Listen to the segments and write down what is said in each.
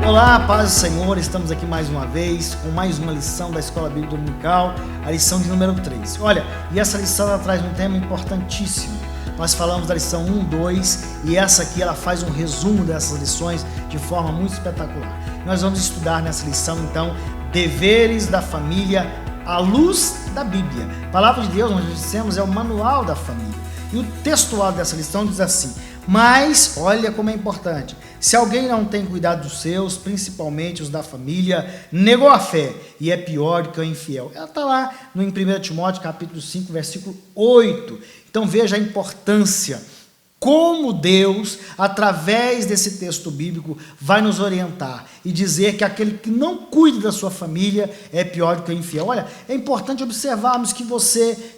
Olá, paz do Senhor, estamos aqui mais uma vez com mais uma lição da Escola Bíblica Dominical, a lição de número 3. Olha, e essa lição ela traz um tema importantíssimo. Nós falamos da lição 1, 2 e essa aqui ela faz um resumo dessas lições de forma muito espetacular. Nós vamos estudar nessa lição então, deveres da família à luz da Bíblia. A palavra de Deus, nós dissemos, é o manual da família. E o textual dessa lição diz assim: mas, olha como é importante, se alguém não tem cuidado dos seus, principalmente os da família, negou a fé e é pior do que o infiel. Ela está lá no 1 Timóteo capítulo 5, versículo 8. Então veja a importância, como Deus, através desse texto bíblico, vai nos orientar e dizer que aquele que não cuida da sua família é pior do que o infiel. Olha, é importante observarmos que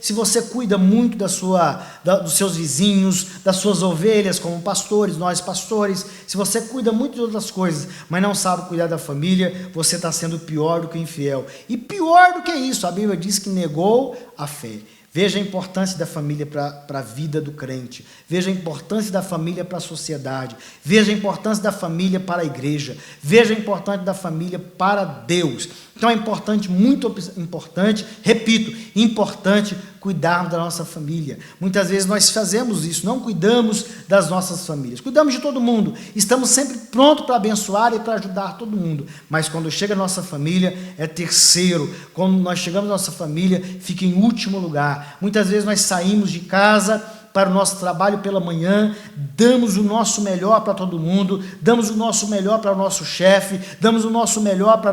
se você cuida muito dos seus vizinhos, das suas ovelhas, como pastores, nós pastores, se você cuida muito de outras coisas, mas não sabe cuidar da família, você está sendo pior do que o infiel. E pior do que isso, a Bíblia diz que negou a fé. Veja a importância da família para a vida do crente. Veja a importância da família para a sociedade. Veja a importância da família para a igreja. Veja a importância da família para Deus. Então é importante, muito importante, repito, importante cuidarmos da nossa família. Muitas vezes nós fazemos isso, não cuidamos das nossas famílias. Cuidamos de todo mundo, estamos sempre prontos para abençoar e para ajudar todo mundo. Mas quando chega a nossa família, é terceiro. Quando nós chegamos à nossa família, fica em último lugar. Muitas vezes nós saíms de casa para o nosso trabalho pela manhã, damos o nosso melhor para todo mundo, damos o nosso melhor para o nosso chefe, damos o nosso melhor para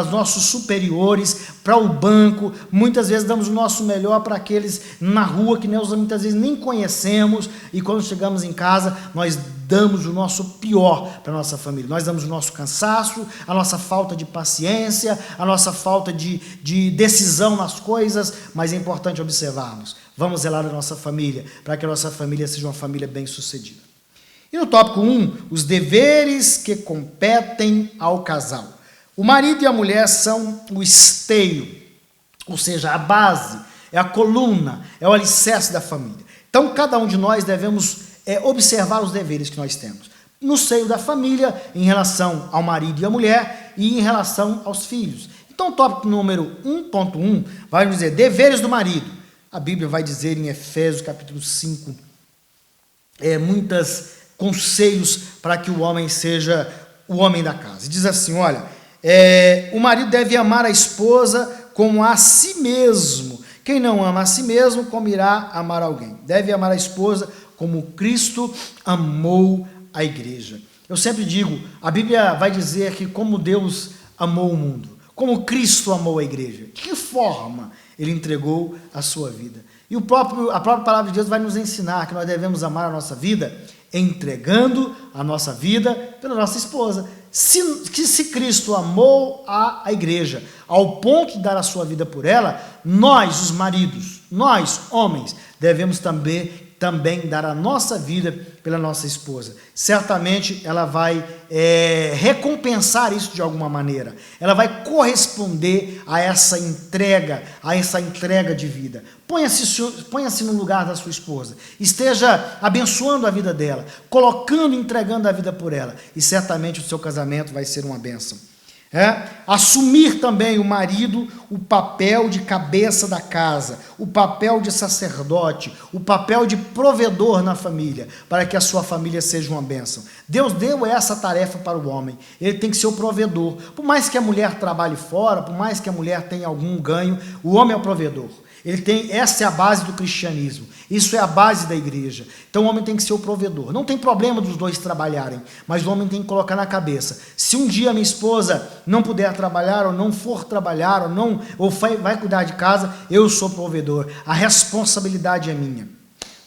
os nossos superiores, para o banco, muitas vezes damos o nosso melhor para aqueles na rua que nós muitas vezes nem conhecemos, e quando chegamos em casa, nós damos o nosso pior para a nossa família. Nós damos o nosso cansaço, a nossa falta de paciência, a nossa falta de decisão nas coisas, mas é importante observarmos. Vamos zelar a nossa família, para que a nossa família seja uma família bem-sucedida. E no tópico 1, os deveres que competem ao casal. O marido e a mulher são o esteio, ou seja, a base, é a coluna, é o alicerce da família. Então, cada um de nós devemos observar os deveres que nós temos no seio da família, em relação ao marido e à mulher e em relação aos filhos. Então, o tópico número 1.1 vai nos dizer deveres do marido. A Bíblia vai dizer em Efésios capítulo 5, muitos conselhos para que o homem seja o homem da casa. Diz assim, olha, o marido deve amar a esposa como a si mesmo. Quem não ama a si mesmo, como irá amar alguém? Deve amar a esposa como Cristo amou a igreja. Eu sempre digo, a Bíblia vai dizer que como Deus amou o mundo, como Cristo amou a igreja, de que forma ele entregou a sua vida. E a própria palavra de Deus vai nos ensinar que nós devemos amar a nossa vida entregando a nossa vida pela nossa esposa. Se Cristo amou a igreja ao ponto de dar a sua vida por ela, nós, os maridos, nós, homens, devemos também dar a nossa vida pela nossa esposa. Certamente ela vai recompensar isso de alguma maneira. Ela vai corresponder a essa entrega de vida. Ponha-se no lugar da sua esposa. Esteja abençoando a vida dela, entregando a vida por ela. E certamente o seu casamento vai ser uma bênção. Assumir também o marido o papel de cabeça da casa, o papel de sacerdote, o papel de provedor na família, para que a sua família seja uma bênção. Deus deu essa tarefa para o homem, ele tem que ser o provedor. Por mais que a mulher trabalhe fora, por mais que a mulher tenha algum ganho, o homem é o provedor. Essa é a base do cristianismo, isso é a base da igreja. Então o homem tem que ser o provedor. Não tem problema dos dois trabalharem, mas o homem tem que colocar na cabeça: se um dia minha esposa não puder trabalhar, ou não for trabalhar, ou vai cuidar de casa, eu sou provedor, a responsabilidade é minha.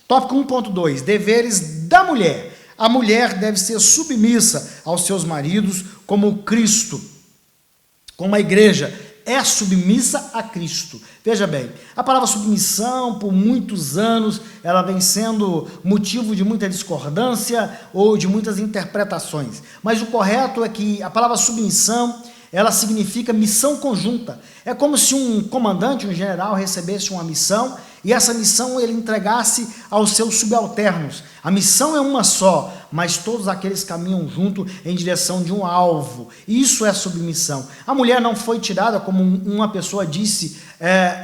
Tópico 1.2, deveres da mulher. A mulher deve ser submissa aos seus maridos, como Cristo, como a igreja é submissa a Cristo. Veja bem, a palavra submissão, por muitos anos, ela vem sendo motivo de muita discordância ou de muitas interpretações. Mas o correto é que a palavra submissão, ela significa missão conjunta. É como se um comandante, um general, recebesse uma missão e essa missão ele entregasse aos seus subalternos. A missão é uma só, mas todos aqueles caminham junto em direção de um alvo. Isso é submissão. A mulher não foi tirada, como uma pessoa disse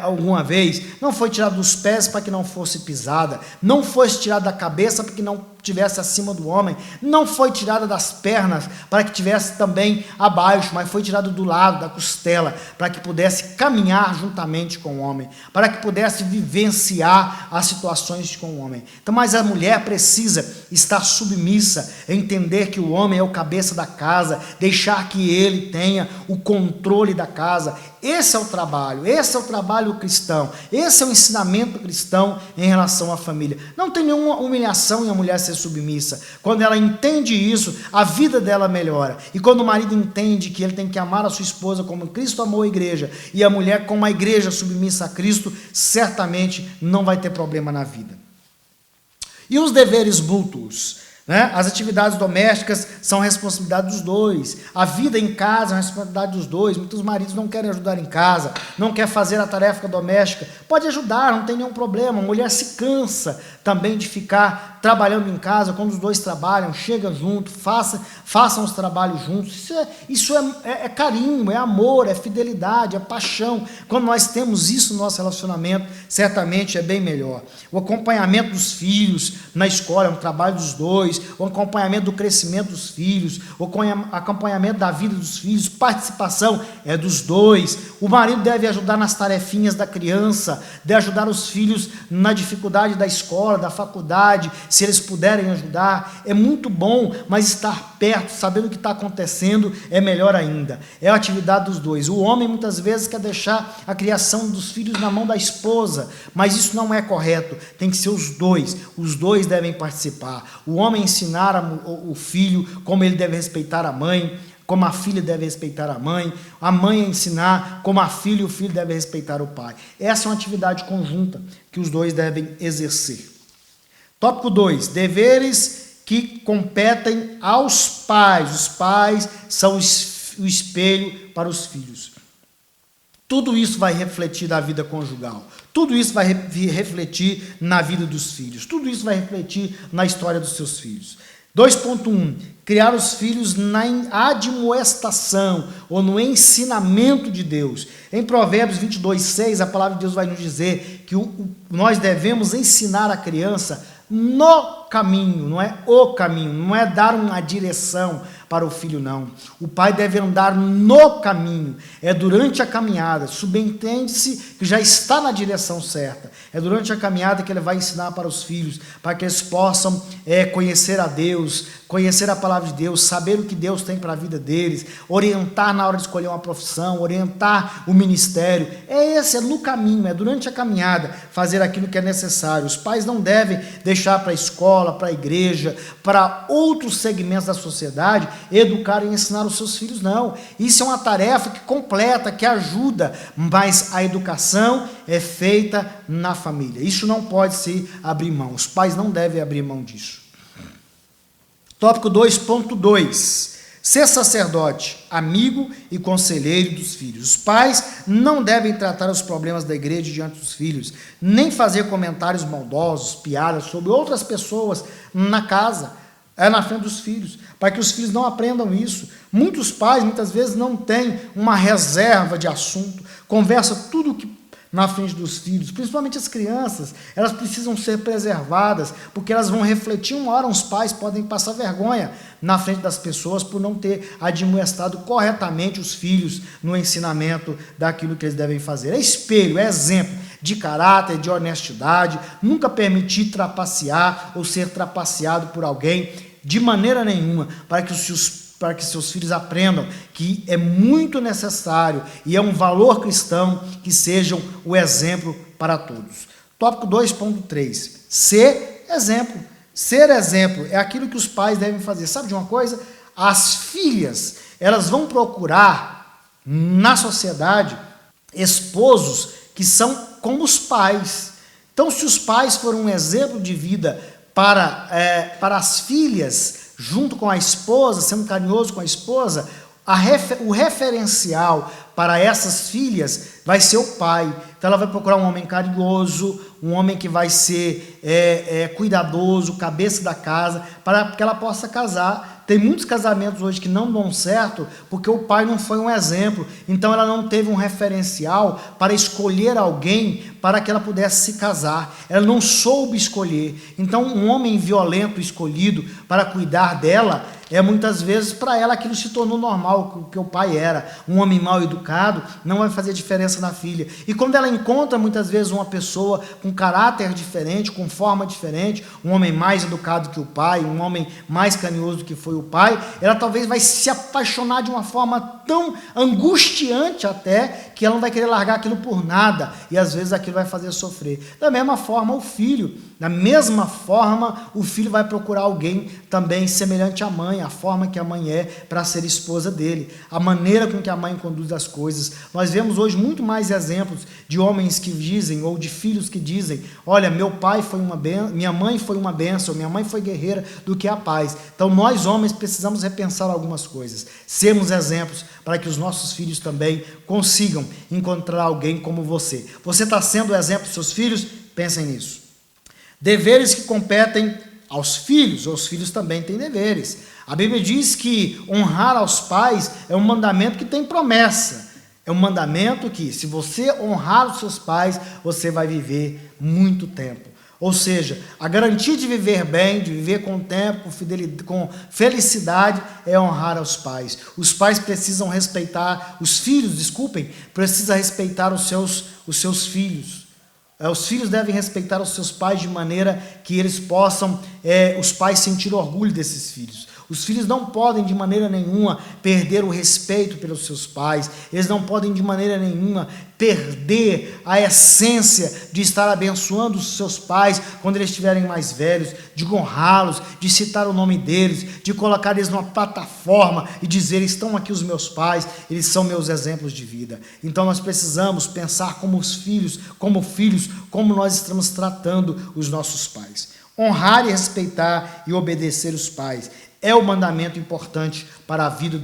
alguma vez, não foi tirada dos pés para que não fosse pisada, não foi tirada da cabeça para que não estivesse acima do homem, não foi tirada das pernas para que estivesse também abaixo, mas foi tirada do lado, da costela, para que pudesse caminhar juntamente com o homem, para que pudesse vivenciar as situações com o homem. Então, mas a mulher precisa estar submissa, entender que o homem é o cabeça da casa, deixar que ele tenha o controle da casa. Esse é o trabalho cristão, esse é o ensinamento cristão em relação à família. Não tem nenhuma humilhação em a mulher ser submissa. Quando ela entende isso, a vida dela melhora. E quando o marido entende que ele tem que amar a sua esposa como Cristo amou a igreja, e a mulher como a igreja submissa a Cristo, certamente não vai ter problema na vida. E os deveres mútuos? As atividades domésticas são responsabilidade dos dois, a vida em casa é responsabilidade dos dois. Muitos maridos não querem ajudar em casa, não querem fazer a tarefa doméstica, pode ajudar, não tem nenhum problema. A mulher se cansa também de ficar trabalhando em casa. Quando os dois trabalham, chega junto, façam os trabalhos juntos. Isso é carinho, é amor, é fidelidade, é paixão. Quando nós temos isso no nosso relacionamento, certamente é bem melhor. O acompanhamento dos filhos na escola é um trabalho dos dois, o acompanhamento do crescimento dos filhos, o acompanhamento da vida dos filhos, participação é dos dois. O marido deve ajudar nas tarefinhas da criança, deve ajudar os filhos na dificuldade da escola, da faculdade, se eles puderem ajudar. É muito bom, mas estar perto, sabendo o que está acontecendo, é melhor ainda. É a atividade dos dois. O homem muitas vezes quer deixar a criação dos filhos na mão da esposa, mas isso não é correto, tem que ser os dois devem participar. O homem ensinar o filho como ele deve respeitar a mãe, como a filha deve respeitar a mãe ensinar como a filha e o filho devem respeitar o pai. Essa é uma atividade conjunta que os dois devem exercer. Tópico 2, deveres que competem aos pais. Os pais são o espelho para os filhos. Tudo isso vai refletir na vida conjugal. Tudo isso vai refletir na vida dos filhos. Tudo isso vai refletir na história dos seus filhos. 2.1. Criar os filhos na admoestação ou no ensinamento de Deus. Em Provérbios 22:6, a palavra de Deus vai nos dizer que nós devemos ensinar a criança no caminho, não é o caminho, não é dar uma direção para o filho, não. O pai deve andar no caminho, é durante a caminhada, subentende-se que já está na direção certa, é durante a caminhada que ele vai ensinar para os filhos, para que eles possam conhecer a Deus, conhecer a palavra de Deus, saber o que Deus tem para a vida deles, orientar na hora de escolher uma profissão, orientar o ministério. É no caminho, é durante a caminhada fazer aquilo que é necessário. Os pais não devem deixar para a escola, para a igreja, para outros segmentos da sociedade, educar e ensinar os seus filhos, não. Isso é uma tarefa que completa, que ajuda, mas a educação é feita na família. Isso não pode se abrir mão. Os pais não devem abrir mão disso. Tópico 2.2. Ser sacerdote, amigo e conselheiro dos filhos. Os pais não devem tratar os problemas da igreja diante dos filhos, nem fazer comentários maldosos, piadas sobre outras pessoas na casa, na frente dos filhos, para que os filhos não aprendam isso. Muitos pais, muitas vezes, não têm uma reserva de assunto, conversa tudo que na frente dos filhos, principalmente as crianças, elas precisam ser preservadas, porque elas vão refletir uma hora, os pais podem passar vergonha na frente das pessoas por não ter admoestado corretamente os filhos no ensinamento daquilo que eles devem fazer. É espelho, é exemplo de caráter, de honestidade, nunca permitir trapacear ou ser trapaceado por alguém, de maneira nenhuma, para que seus filhos aprendam que é muito necessário e é um valor cristão que sejam o exemplo para todos. Tópico 2.3. Ser exemplo. Ser exemplo é aquilo que os pais devem fazer. Sabe de uma coisa? As filhas, elas vão procurar na sociedade esposos que são como os pais. Então, se os pais forem um exemplo de vida para as filhas, junto com a esposa, sendo carinhoso com a esposa, O referencial para essas filhas vai ser o pai. Então ela vai procurar um homem carinhoso, um homem que vai ser cuidadoso, cabeça da casa, para que ela possa casar. Tem muitos casamentos hoje que não dão certo porque o pai não foi um exemplo. Então ela não teve um referencial para escolher alguém para que ela pudesse se casar. Ela não soube escolher. Então um homem violento escolhido para cuidar dela, muitas vezes para ela aquilo se tornou normal, o que o pai era. Um homem mal educado não vai fazer diferença na filha. E quando ela encontra muitas vezes uma pessoa com caráter diferente, com forma diferente, um homem mais educado que o pai, um homem mais carinhoso do que foi o pai, ela talvez vai se apaixonar de uma forma tão angustiante até, que ela não vai querer largar aquilo por nada, e às vezes aquilo vai fazer sofrer. Da mesma forma o filho vai procurar alguém também semelhante à mãe, a forma que a mãe é para ser esposa dele, a maneira com que a mãe conduz as coisas. Nós vemos hoje muito mais exemplos de homens que dizem, ou de filhos que dizem, olha, meu pai foi uma benção, minha mãe foi uma benção, minha mãe foi guerreira, do que a paz. Então nós homens precisamos repensar algumas coisas, sermos exemplos para que os nossos filhos também consigam encontrar alguém como você. Você está sendo exemplo para seus filhos? Pensem nisso. Deveres que competem aos filhos, os filhos também têm deveres. A Bíblia diz que honrar aos pais é um mandamento que tem promessa. É um mandamento que, se você honrar os seus pais, você vai viver muito tempo. Ou seja, a garantia de viver bem, de viver com tempo, com felicidade, é honrar aos pais. Os pais precisam respeitar, precisam respeitar os seus filhos. Os filhos devem respeitar os seus pais de maneira que eles possam, os pais, sentir orgulho desses filhos. Os filhos não podem de maneira nenhuma perder o respeito pelos seus pais, eles não podem de maneira nenhuma perder a essência de estar abençoando os seus pais quando eles estiverem mais velhos, de honrá-los, de citar o nome deles, de colocar eles numa plataforma e dizer, estão aqui os meus pais, eles são meus exemplos de vida. Então nós precisamos pensar como filhos, como nós estamos tratando os nossos pais. Honrar e respeitar e obedecer os pais é o mandamento importante para a vida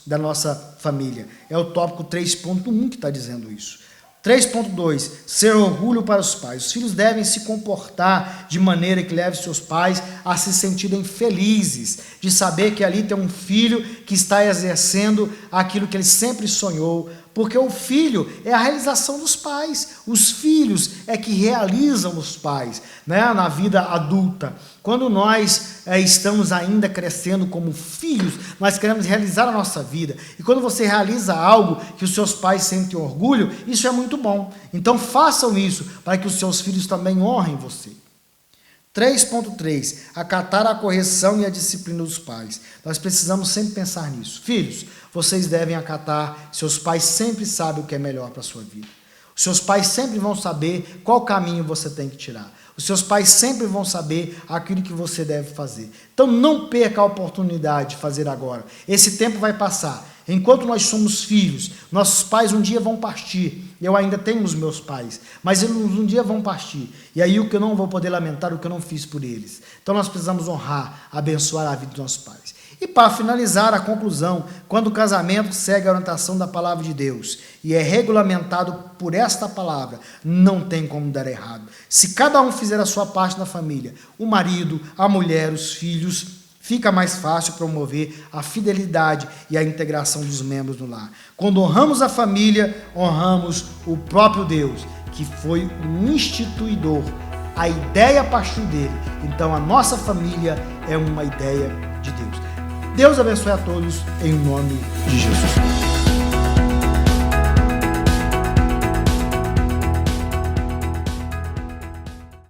da nossa família. É o tópico 3.1 que está dizendo isso. 3.2, ser orgulho para os pais. Os filhos devem se comportar de maneira que leve seus pais a se sentirem felizes, de saber que ali tem um filho que está exercendo aquilo que ele sempre sonhou, porque o filho é a realização dos pais, os filhos é que realizam os pais, né, na vida adulta. Quando nós estamos ainda crescendo como filhos, nós queremos realizar a nossa vida. E quando você realiza algo que os seus pais sentem orgulho, isso é muito bom. Então façam isso para que os seus filhos também honrem você. 3.3, acatar a correção e a disciplina dos pais. Nós precisamos sempre pensar nisso. Filhos, vocês devem acatar, seus pais sempre sabem o que é melhor para a sua vida. Os seus pais sempre vão saber qual caminho você tem que tirar. Os seus pais sempre vão saber aquilo que você deve fazer. Então não perca a oportunidade de fazer agora. Esse tempo vai passar. Enquanto nós somos filhos, nossos pais um dia vão partir. Eu ainda tenho os meus pais, mas eles um dia vão partir. E aí o que eu não vou poder lamentar, o que eu não fiz por eles. Então nós precisamos honrar, abençoar a vida dos nossos pais. E para finalizar, a conclusão, quando o casamento segue a orientação da palavra de Deus e é regulamentado por esta palavra, não tem como dar errado. Se cada um fizer a sua parte na família, o marido, a mulher, os filhos, fica mais fácil promover a fidelidade e a integração dos membros no lar. Quando honramos a família, honramos o próprio Deus, que foi o instituidor. A ideia partiu dele. Então a nossa família é uma ideia de Deus. Deus abençoe a todos em nome de Jesus.